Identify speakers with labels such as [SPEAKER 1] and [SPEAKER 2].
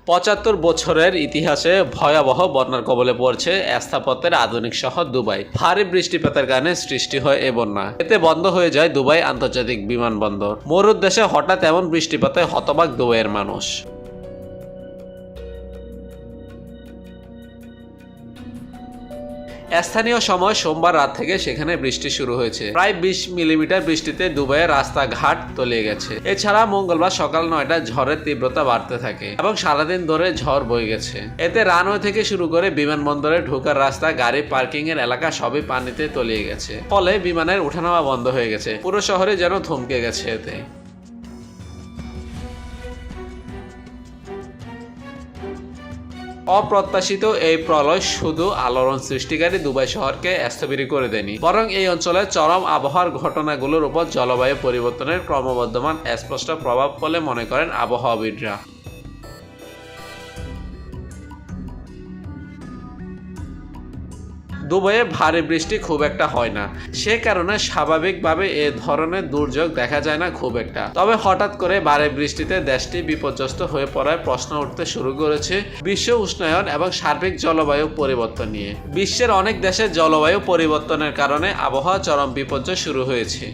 [SPEAKER 1] ৭৫ বছরের ইতিহাসে ভয়াবহ বন্যার কবলে পড়ছে স্থাপত্যের আধুনিক শহর দুবাই। ভারী বৃষ্টিপাতের কারণে সৃষ্টি হয় এ বন্যা। এতে বন্ধ হয়ে যায় দুবাই আন্তর্জাতিক বিমানবন্দর। মরুদেশে হঠাৎ এমন বৃষ্টিপাতে হতবাক দুবাইয়ের মানুষ। স্থানীয় সময় সোমবার রাত থেকে সেখানে বৃষ্টি শুরু হয়েছে। প্রায় ২০ মিলিমিটার বৃষ্টিতে দুবাইয়ের রাস্তাঘাট তলিয়ে গেছে। এছাড়া মঙ্গলবার সকাল ৯টায় ঝড়ের তীব্রতা বাড়তে থাকে এবং সারাদিন ধরে ঝড় বয়ে গেছে। এতে রানওয়ে থেকে শুরু করে বিমানবন্দরে ঢোকার রাস্তা, গাড়ি পার্কিং এর এলাকা সবই পানিতে তলিয়ে গেছে। ফলে বিমানের ওঠানামা বন্ধ হয়ে গেছে। পুরো শহরে যেন থমকে গেছে এতে। অপ্রত্যাশিত এই প্রলয় শুধু আলোড়ন সৃষ্টিকারী দুবাই শহরকে স্থবির করে দেয়নি, বরং এই অঞ্চলের চরম আবহাওয়ার ঘটনাগুলোর উপর জলবায়ু পরিবর্তনের ক্রমবর্ধমান স্পষ্ট প্রভাব বলে মনে করেন আবহাওয়াবিদরা। দুবাইয়ে ভারী বৃষ্টি খুব একটা হয় না, সে কারণে স্বাভাবিকভাবে এ ধরনের দুর্যোগ দেখা যায় না খুব একটা। তবে হঠাৎ করে ভারী বৃষ্টিতে দেশটি বিপর্যস্ত হয়ে পড়ায় প্রশ্ন উঠতে শুরু করেছে বিশ্ব উষ্ণায়ন এবং সার্বিক জলবায়ু পরিবর্তন নিয়ে। বিশ্বের অনেক দেশে জলবায়ু পরিবর্তনের কারণে আবহাওয়া চরম বিপর্যয় শুরু হয়েছে।